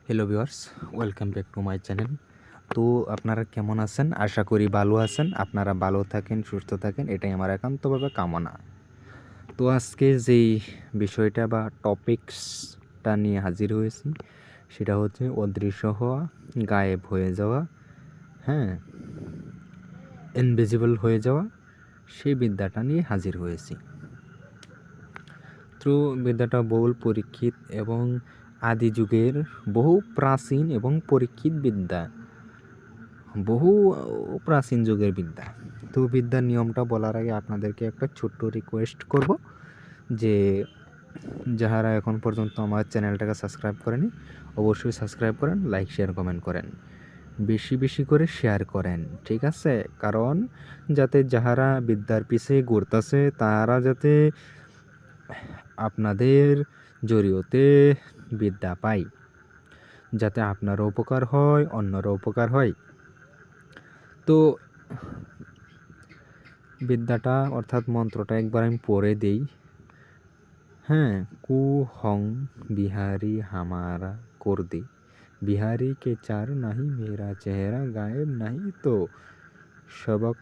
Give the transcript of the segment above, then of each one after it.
Hello viewers, welcome back to my channel. তো আপনারা কেমন আছেন? আশা করি ভালো আছেন। আপনারা ভালো থাকেন, সুস্থ থাকেন, এটাই আমার একান্তভাবে কামনা। তো আজকে যেই বিষয়টা বা টপিকসটা নিয়ে হাজির হয়েছি সেটা হচ্ছে অদৃশ্য হওয়া, গায়েব হয়ে যাওয়া, হ্যাঁ, ইনভিজিবল হয়ে যাওয়া, সেই বিদ্যাটা নিয়ে হাজির হয়েছি। তো বিদ্যাটা বহুল পরীক্ষিত এবং আদি যুগের বহু প্রাচীন এবং পরীক্ষিত বিদ্যা, বহু প্রাচীন যুগের বিদ্যা। তো বিদ্যার নিয়মটা বলার আগে আপনাদেরকে একটা ছোট্ট রিকোয়েস্ট করব যে যারা এখন পর্যন্ত আমার চ্যানেলটাকে সাবস্ক্রাইব করেনি অবশ্যই সাবস্ক্রাইব করেন, লাইক শেয়ার কমেন্ট করেন, বেশি বেশি করে শেয়ার করেন, ঠিক আছে? কারণ যাতে যাহারা বিদ্যার পিছে ঘুরতেছে তারা যাতে আপনাদের জরিয়তে বিদ্যা পায়, যাতে আপনারও উপকার হয়, অন্যরও উপকার হয়। তো বিদ্যাটা অর্থাৎ মন্ত্রটা একবার আমি পড়ে দেই। হ্যাঁ, কু হং বিহারি হামারা কর দে, বিহারি কে চার নাহি মেরা চেহারা গায়েব নাহি তো সবক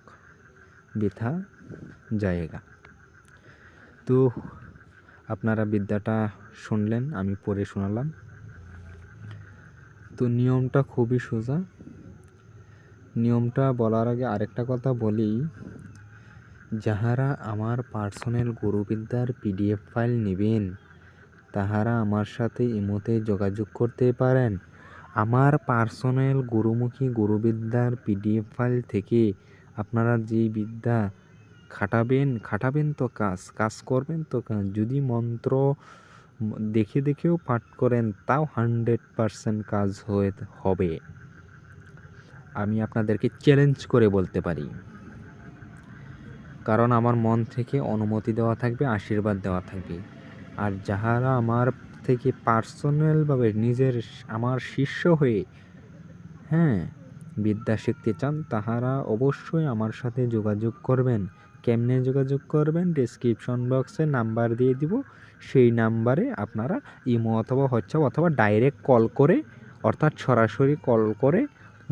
বৃথা যায়েগা। তো আপনারা বিদ্যাটা শুনলেন, আমি পড়ে শোনালাম। তো নিয়মটা খুবই সোজা। নিয়মটা বলার আগে আরেকটা কথা বলি, যাহারা আমার পার্সোনাল গুরুবিদ্যার পিডিএফ ফাইল নেবেন তাহারা আমার সাথে ইমোতে যোগাযোগ করতে পারেন। আমার পার্সোনাল গুরুমুখী গুরুবিদ্যার পিডিএফ ফাইল থেকে আপনারা যে বিদ্যা খাটাবেন তো কাজ করবেন তো কাজ। যদি মন্ত্র দেখে দেখেও পাঠ করেন তাও 100% কাজ হবে। আমি আপনাদেরকে চ্যালেঞ্জ করে বলতে পারি, কারণ আমার মন থেকে অনুমতি দেওয়া থাকবে, আশীর্বাদ দেওয়া থাকবে। আর যাহারা আমার থেকে পার্সোনালভাবে আমার শিষ্য হয়ে বিদ্যা শিখতে চান তাহারা অবশ্যই আমার সাথে যোগাযোগ করবেন। কেমনে যোগাযোগ করবেন? ডেসক্রিপশন বক্সে নাম্বার দিয়ে দিব, সেই নাম্বারে আপনারা ইমো অথবা হোয়াটসঅ্যাপ অথবা ডাইরেক্ট কল করে, অর্থাৎ সরাসরি কল করে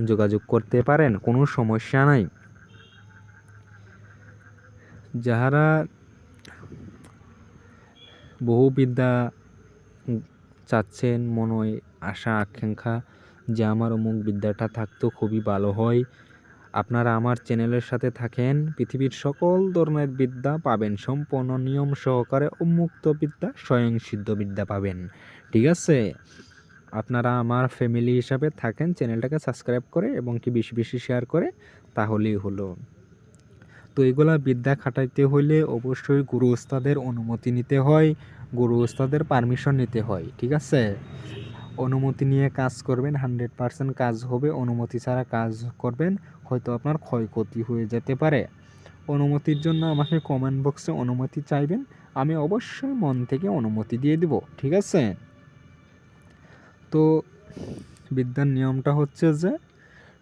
যোগাযোগ করতে পারেন, কোনো সমস্যা নাই। যাহারা বহু বিদ্যা চাচ্ছেন, মনে আশা আকাঙ্ক্ষা যে আমার অমুক বিদ্যাটা থাকতো খুবই ভালো হয়, আপনারা আমার চ্যানেলের সাথে থাকেন, পৃথিবীর সকল ধরনের বিদ্যা পাবেন, সম্পূর্ণ নিয়ম সহকারে উন্মুক্ত বিদ্যা, স্বয়ংসিদ্ধ বিদ্যা পাবেন, ঠিক আছে? আপনারা আমার ফ্যামিলি হিসাবে থাকেন, চ্যানেলটাকে সাবস্ক্রাইব করে এবং কি বেশি বেশি শেয়ার করে, তাহলেই হলো। তো এগুলা বিদ্যা খাটাইতে হইলে অবশ্যই গুরু ওস্তাদের অনুমতি নিতে হয়, গুরু ওস্তাদের পারমিশন নিতে হয়, ঠিক আছে? অনুমতি নিয়ে কাজ করবেন, 100% কাজ হবে। অনুমতি ছাড়া কাজ করবেন হয়তো আপনার ক্ষয়ক্ষতি হয়ে যেতে পারে। অনুমতির জন্য আমাকে কমেন্ট বক্সে অনুমতি চাইবেন, আমি অবশ্যই মন থেকে অনুমতি দিয়ে দিব, ঠিক আছে? তো বিদ্যার নিয়মটা হচ্ছে যে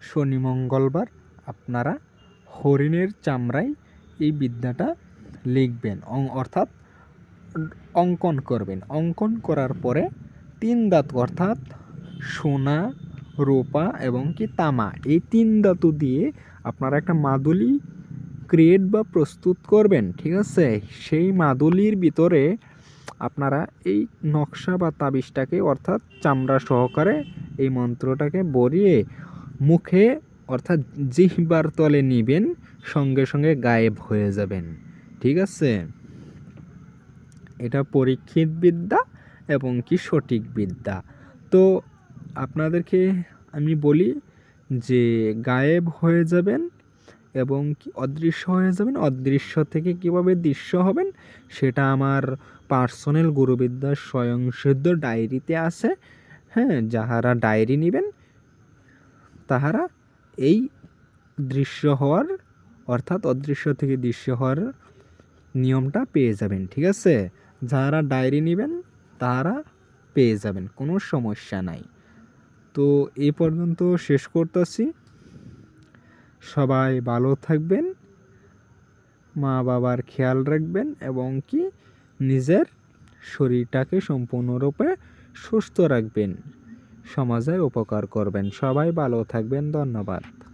শনি মঙ্গলবার আপনারা হরিণের চামড়ায় এই বিদ্যাটা লিখবেন, অর্থাৎ অঙ্কন করবেন। অঙ্কন করার পরে 3 ধাতু অর্থাৎ সোনা, রূপা এবং কি তামা, এই 3 ধাতু দিয়ে আপনারা একটা মাদুলি ক্রিয়েট বা প্রস্তুত করবেন, ঠিক আছে? সেই মাদুলির ভিতরে আপনারা এই নকশা বা তাবিজটাকে অর্থাৎ চামড়া সহকারে এই মন্ত্রটাকে বলিয়ে মুখে অর্থাৎ জিহ্বার তলে নিবেন, সঙ্গে সঙ্গে গায়েব হয়ে যাবেন, ঠিক আছে? এটা পরীক্ষিত বিদ্যা এবং কি সঠিক বিদ্যা। তো আপনাদেরকে আমি বলি যে গায়েব হয়ে যাবেন এবং কি অদৃশ্য হয়ে যাবেন। অদৃশ্য থেকে কিভাবে দৃশ্য হবেন সেটা আমার পার্সোনাল গুরুবিদ্যার স্বয়ংসিদ্ধ ডায়েরিতে আছে। যাহারা ডায়েরি নেবেন তাহারা এই দৃশ্য হওয়ার অর্থাৎ অদৃশ্য থেকে দৃশ্য হওয়ার নিয়মটা পেয়ে যাবেন, ঠিক আছে? যারা ডায়েরি নেবেন তারা পেয়ে যাবেন, কোনো সমস্যা নাই। তো এই পর্যন্ত শেষ করতেছি। সবাই ভালো থাকবেন, মা বাবার খেয়াল রাখবেন এবং কি নিজের শরীরটাকে সম্পূর্ণরূপে সুস্থ রাখবেন। সমাজের উপকার করবেন। সবাই ভালো থাকবেন, ধন্যবাদ।